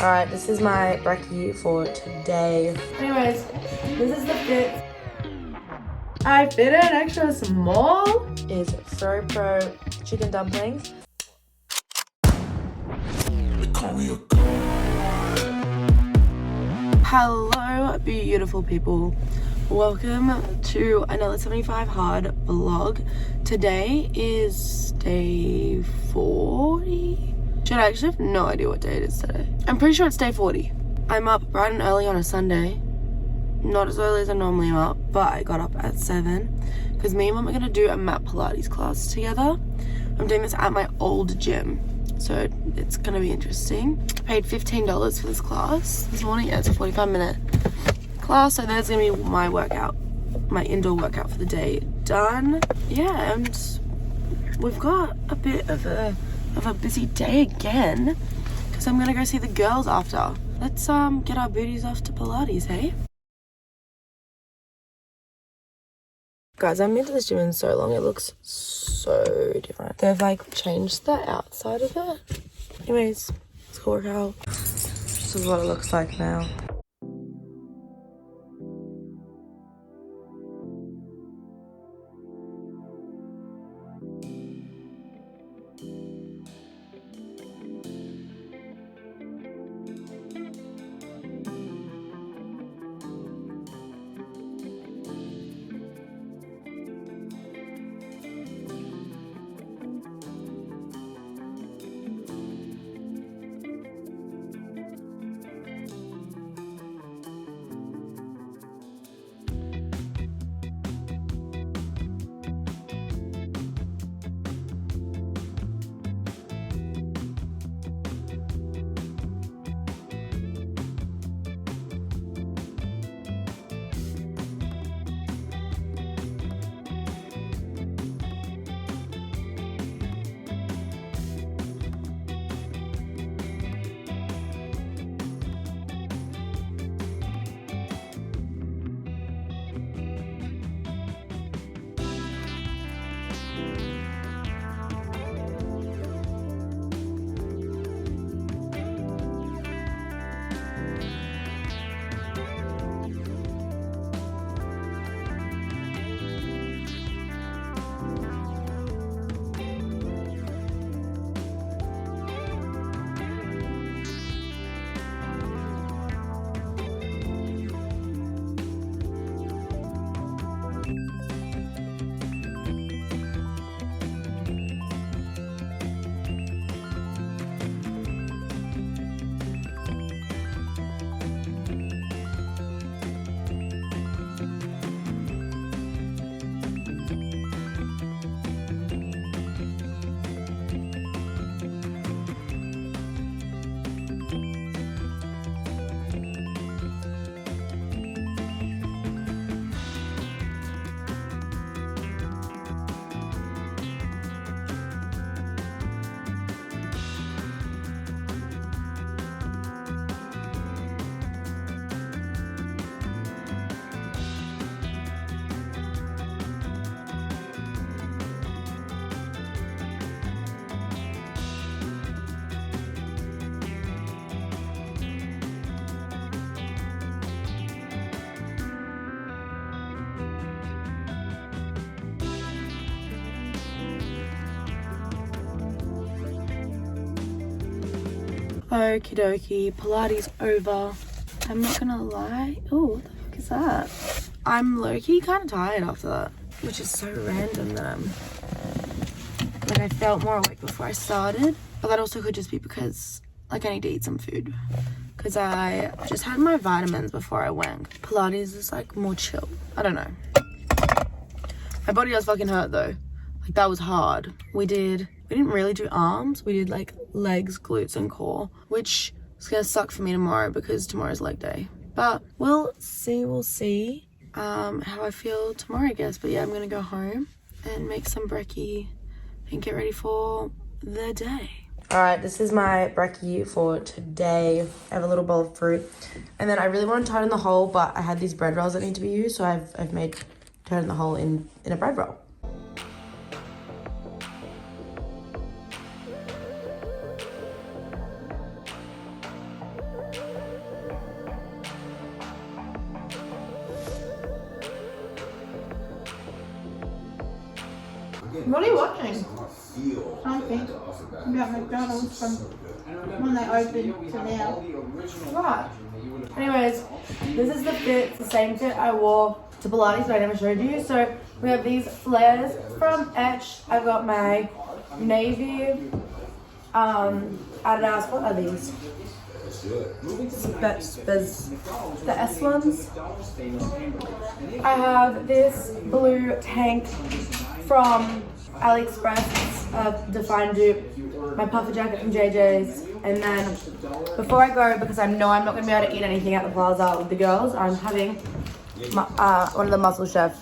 Alright, this is my brekkie for today. Anyways, this is the fit. I fit an extra small. Is Fro Pro chicken dumplings. Hello, beautiful people. Welcome to another 75 Hard vlog. Today is day 40. Shit, I actually have no idea what day it is today. I'm pretty sure it's day 40. I'm up bright and early on a Sunday. Not as early as I normally am up, but I got up at 7 because me and mom are gonna do a mat Pilates class together. I'm doing this at my old gym, so it's gonna be interesting. I paid $15 for this class this morning. Yeah, it's a 45-minute class, so that's gonna be my workout, my indoor workout for the day done. Yeah, and we've got a bit of a busy day again because I'm gonna go see the girls after. Let's get our booties off to Pilates, hey? Guys, I haven't been to this gym in so long. It looks so different. They've like changed the outside of it. Anyways, let's go work out. This is what it looks like now. Okie dokie, Pilates over. I'm not gonna lie. Oh, what the fuck is that? I'm low-key kind of tired after that, which is so random that like I felt more awake before I started. But that also could just be because like I need to eat some food because I just had my vitamins before I went. Pilates is like more chill. I don't know. My body does fucking hurt though. Like that was hard. We didn't really do arms. We did like legs, glutes and core, which is gonna suck for me tomorrow because tomorrow's leg day. But we'll see how I feel tomorrow, I guess. But yeah, I'm gonna go home and make some brekkie and get ready for the day. Alright, this is my brekkie for today. I have a little bowl of fruit. And then I really want to tighten the hole, but I had these bread rolls that need to be used, so I've made turn the hole in a bread roll. What are you watching? Something about McDonald's from when they opened to now. Right. Anyways, this is the fit. It's the same fit I wore to Pilates, but I never showed you. So we have these flares from Etch. I've got my navy Adidas. What are these? The S ones. I have this blue tank from AliExpress. It's a Define dupe. My puffer jacket from JJ's. And then before I go, because I know I'm not going to be able to eat anything at the plaza with the girls, I'm having one of the Muscle Chef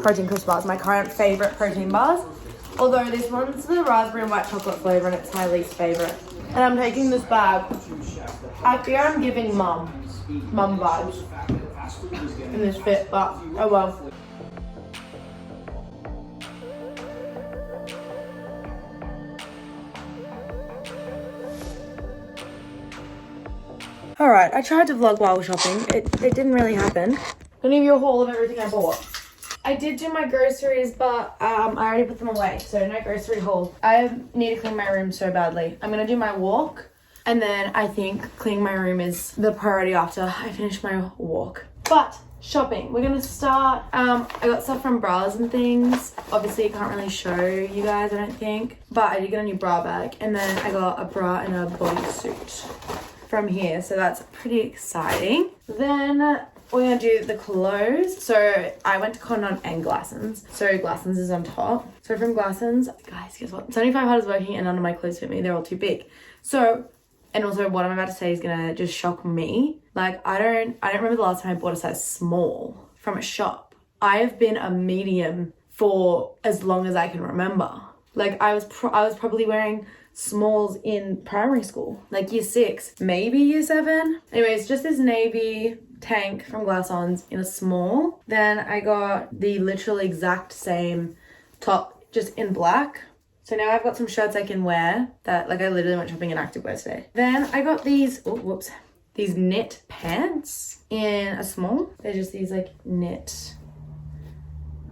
protein crisp bars, my current favorite protein bars. Although this one's the raspberry and white chocolate flavor and it's my least favorite. And I'm taking this bag. I fear I'm giving mum vibes in this fit, but oh well. Alright, I tried to vlog while shopping. It didn't really happen. I'm gonna give you a haul of everything I bought. I did do my groceries, but I already put them away, so no grocery haul. I need to clean my room so badly. I'm gonna do my walk, and then I think cleaning my room is the priority after I finish my walk. But shopping, we're gonna start. I got stuff from bras and things. Obviously, I can't really show you guys, I don't think, but I did get a new bra bag, and then I got a bra and a bodysuit from here, so that's pretty exciting. Then we're gonna do the clothes. So I went to Cotton On and Glassons. So Glassons is on top. So from Glassons, guys, guess what? 75 Hard is working and none of my clothes fit me. They're all too big. So, and also what I'm about to say is gonna just shock me. Like I don't remember the last time I bought a size small from a shop. I have been a medium for as long as I can remember. Like I was probably wearing smalls in primary school, like year 6, maybe year 7. Anyways, just this navy tank from Glassons in a small. Then I got the literal exact same top, just in black. So now I've got some shirts I can wear that, like I literally went shopping in activewear today. Then I got these, these knit pants in a small. They're just these like knit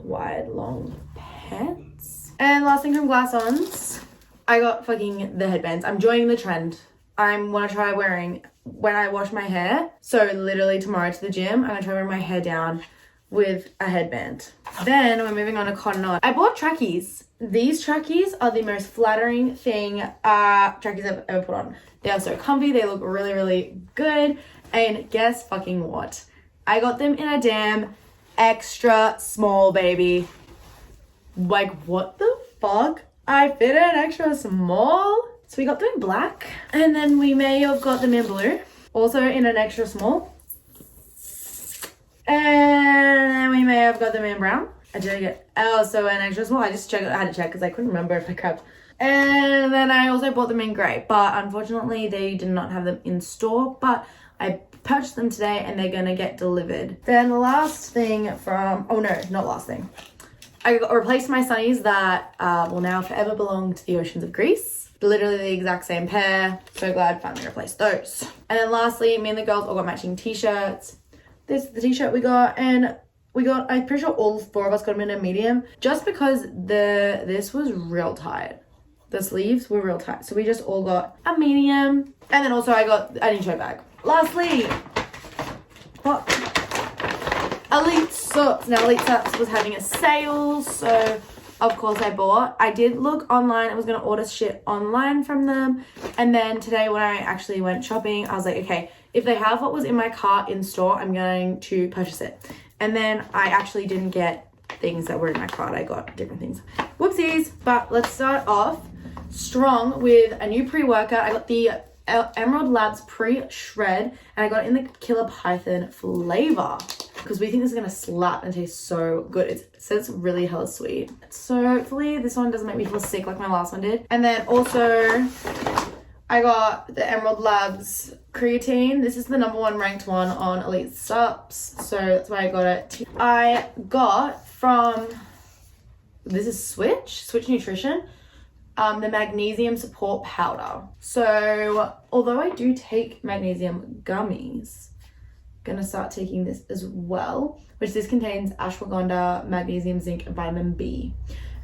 wide long pants. And last thing from Glassons, I got fucking the headbands. I'm joining the trend. I'm gonna try wearing when I wash my hair. So literally tomorrow to the gym, I'm gonna try wearing my hair down with a headband. Then we're moving on to Cotton On. I bought trackies. These trackies are the most flattering thing trackies I've ever put on. They are so comfy. They look really, really good. And guess fucking what? I got them in a damn extra small, baby. Like what the fuck? I fit an extra small. So we got them in black, and then we may have got them in blue, also in an extra small, and then we may have got them in brown. I did get also an extra small. I had to check because I couldn't remember if I grabbed. And then I also bought them in grey, but unfortunately they did not have them in store, but I purchased them today and they're gonna get delivered. Then the last thing from, oh no, not last thing. I replaced my sunnies that will now forever belong to the oceans of Greece. Literally the exact same pair. So glad I finally replaced those. And then lastly, me and the girls all got matching t-shirts. This is the t-shirt we got, and we got, I'm pretty sure all 4 of us got them in a medium, just because this was real tight. The sleeves were real tight. So we just all got a medium. And then also I got a new tote bag. Lastly, what? Elite Sups. Now Elite Sups was having a sale, so of course I bought. I did look online. I was going to order shit online from them. And then today when I actually went shopping, I was like, okay, if they have what was in my cart in store, I'm going to purchase it. And then I actually didn't get things that were in my cart. I got different things. Whoopsies. But let's start off strong with a new pre-workout. I got the Emerald Labs Pre-Shred, and I got it in the Killer Python flavor because we think this is going to slap and taste so good. It says really hella sweet. So hopefully this one doesn't make me feel sick like my last one did. And then also I got the Emerald Labs Creatine. This is the #1 ranked one on Elite Sups, so that's why I got it. I got from, this is Switch Nutrition, the magnesium support powder. So although I do take magnesium gummies, I'm gonna start taking this as well, which this contains ashwagandha, magnesium, zinc, and vitamin B.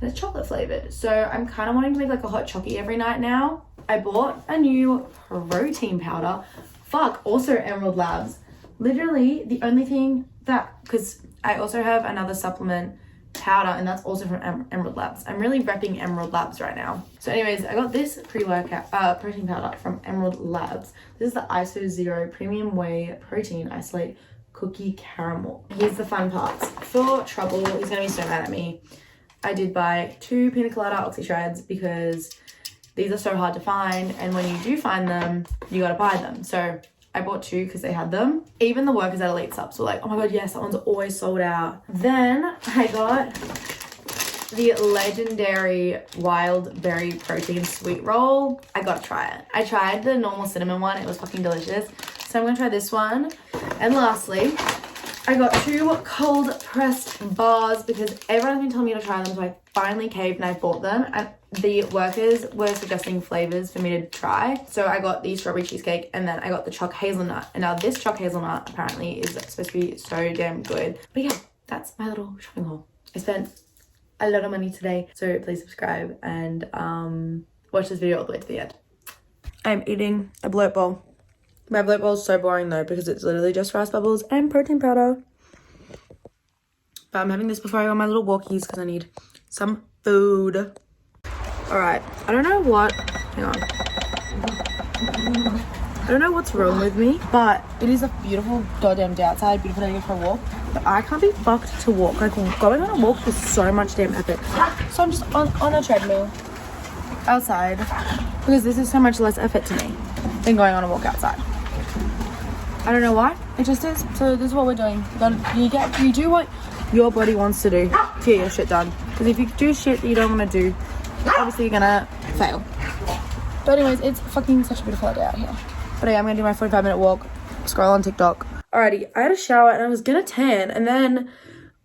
and it's chocolate flavored. So I'm kind of wanting to make like a hot chocolate every night now. I bought a new protein powder. Fuck, also Emerald Labs. Literally the only thing that, because I also have another supplement powder and that's also from Emerald Labs. I'm really repping Emerald Labs right now. So anyways, I got this pre-workout protein powder from Emerald Labs. This is the ISO Zero Premium Whey Protein Isolate Cookie Caramel. Here's the fun parts. For trouble, he's gonna be so mad at me. I did buy 2 pina colada oxy shreds because these are so hard to find, and when you do find them, you gotta buy them. So I bought 2 because they had them. Even the workers at Elite Subs were like, oh my god, yes, that one's always sold out. Then I got the legendary wild berry protein sweet roll. I gotta try it. I tried the normal cinnamon one. It was fucking delicious. So I'm gonna try this one. And lastly, I got 2 cold pressed bars because everyone's been telling me to try them. So I finally caved and I bought them. And the workers were suggesting flavors for me to try. So I got the strawberry cheesecake and then I got the choc hazelnut. And now this choc hazelnut apparently is supposed to be so damn good. But yeah, that's my little shopping haul. I spent a lot of money today. So please subscribe and watch this video all the way to the end. I'm eating a bloat bowl. My bloat bowl is so boring though because it's literally just rice bubbles and protein powder. But I'm having this before I go on my little walkies because I need some food. Alright, I don't know what, hang on. I don't know what's wrong with me, but it is a beautiful goddamn day outside, beautiful day to go for a walk. But I can't be fucked to walk. Like going on a walk is so much damn epic. So I'm just on a treadmill outside because this is so much less effort to me than going on a walk outside. I don't know why, it just is. So this is what we're doing. You do what your body wants to do to get your shit done. Because if you do shit that you don't want to do, obviously you're gonna fail. But anyways, it's fucking such a beautiful day out here. But yeah, I'm gonna do my 45-minute walk, scroll on TikTok. Alrighty, I had a shower and I was gonna tan, and then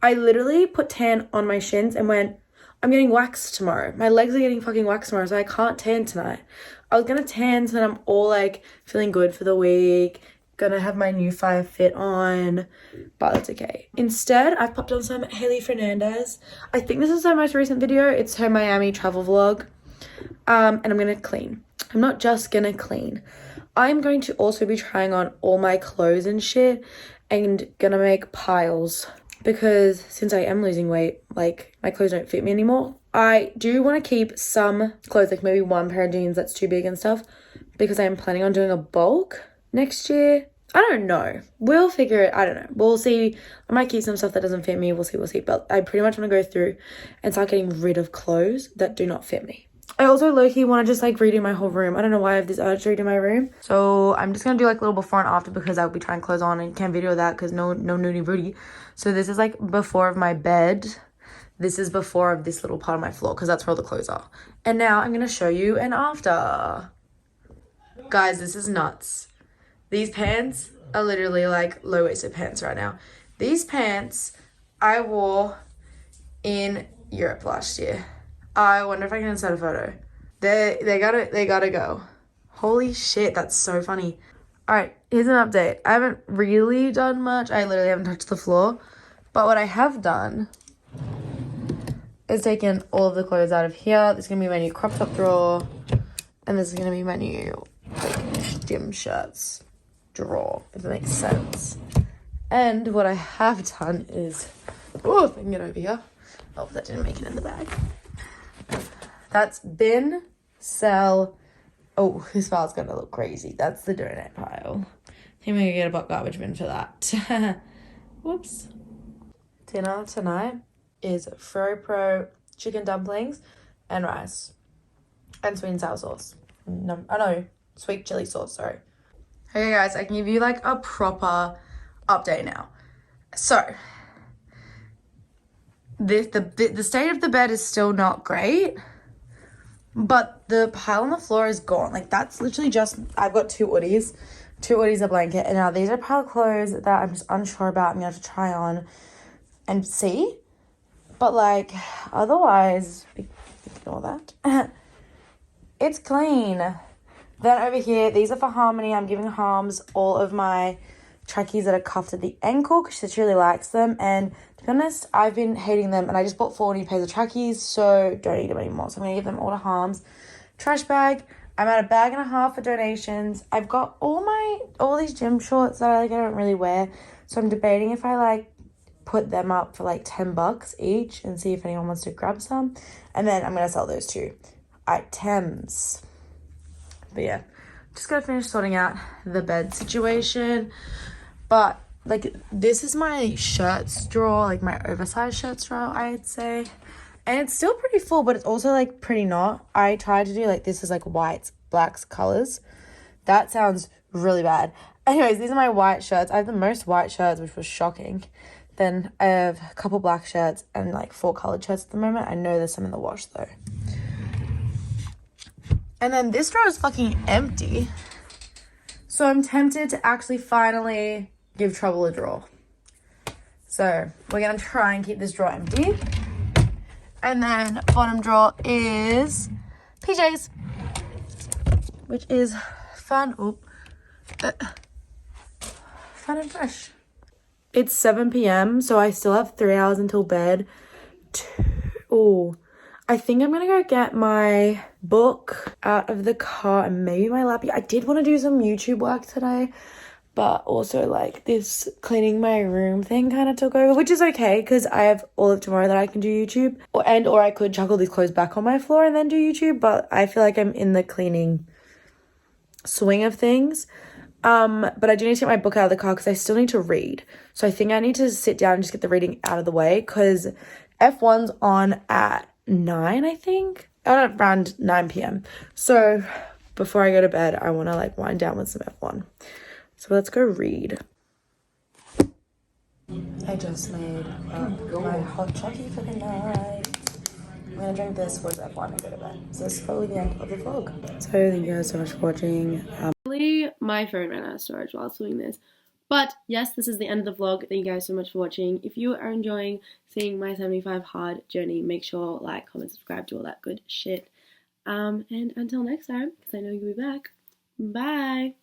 I literally put tan on my shins and went, I'm getting waxed tomorrow. My legs are getting fucking waxed tomorrow, so I can't tan tonight. I was gonna tan so then I'm all like feeling good for the week, gonna have my new Fire Fit on, but that's okay. Instead, I've popped on some Hailey Fernandez. I think this is her most recent video. It's her Miami travel vlog. And I'm gonna clean. I'm not just gonna clean. I'm going to also be trying on all my clothes and shit and gonna make piles because since I am losing weight, like my clothes don't fit me anymore. I do want to keep some clothes, like maybe one pair of jeans that's too big and stuff, because I'm planning on doing a bulk next year. I don't know. We'll figure it. I don't know. We'll see. I might keep some stuff that doesn't fit me. We'll see. But I pretty much want to go through and start getting rid of clothes that do not fit me. I also low-key want to just like redo my whole room. I don't know why I have this urge to redo my room. So I'm just going to do like a little before and after because I'll be trying clothes on and can't video that because no nudie booty. So this is like before of my bed. This is before of this little part of my floor because that's where all the clothes are. And now I'm going to show you an after. Guys, this is nuts. These pants are literally like low-waisted pants right now. These pants I wore in Europe last year. I wonder if I can insert a photo. They gotta go. Holy shit, that's so funny. Alright, here's an update. I haven't really done much. I literally haven't touched the floor. But what I have done is taken all of the clothes out of here. This is gonna be my new crop top drawer. And this is gonna be my new like gym shirts drawer, if that makes sense. And what I have done is, oh, if I can get over here. Oh, that didn't make it in the bag. That's bin, sell. Oh, this file's gonna look crazy. That's the donut pile. I think I'm gonna get a garbage bin for that. Whoops. Dinner tonight is Fro Pro chicken dumplings and rice. And sweet and sour sauce. No, sweet chili sauce, sorry. Okay guys, I can give you like a proper update now. So, the state of the bed is still not great, but the pile on the floor is gone. Like that's literally just, I've got two hoodies, a blanket, and now these are a pile of clothes that I'm just unsure about. I'm gonna have to try on and see, but like otherwise, ignore that. It's clean. Then over here, these are for Harmony. I'm giving Harms all of my trackies that are cuffed at the ankle because she really likes them. And to be honest, I've been hating them, and I just bought 4 new pairs of trackies, so don't need them anymore. So I'm going to give them all to Harms. Trash bag. I'm at a bag and a half for donations. I've got all these gym shorts that I don't really wear, so I'm debating if I like put them up for like $10 each and see if anyone wants to grab some, and then I'm gonna sell those too at Thames. But yeah, just gotta finish sorting out the bed situation. But like, this is my shirts drawer, like my oversized shirts drawer, I'd say. And it's still pretty full, but it's also like pretty not. I tried to do like, this is like whites, blacks, colors. That sounds really bad. Anyways, these are my white shirts. I have the most white shirts, which was shocking. Then I have a couple black shirts and like 4 colored shirts at the moment. I know there's some in the wash though. And then this drawer is fucking empty. So I'm tempted to actually finally give Trouble a drawer. So we're going to try and keep this drawer empty. And then bottom drawer is PJs, which is fun. Fun and fresh. It's 7 p.m. so I still have 3 hours until bed. I think I'm gonna go get my book out of the car and maybe my lappy. I did want to do some YouTube work today, but also like this cleaning my room thing kind of took over, which is okay because I have all of tomorrow that I can do YouTube, or I could chuck all these clothes back on my floor and then do YouTube, but I feel like I'm in the cleaning swing of things. But I do need to get my book out of the car because I still need to read. So I think I need to sit down and just get the reading out of the way because F1's on at 9, I think. Around 9 p.m. So before I go to bed, I want to like wind down with some F1. So let's go read. I just made my hot chocolate for the night. I'm gonna drink this with F1 and go to bed. So this is probably the end of the vlog. So thank you guys so much for watching. My phone ran out of storage while I was doing this. But yes, this is the end of the vlog. Thank you guys so much for watching. If you are enjoying seeing my 75 hard journey, make sure like, comment, subscribe, do all that good shit. And until next time, because I know you'll be back. Bye.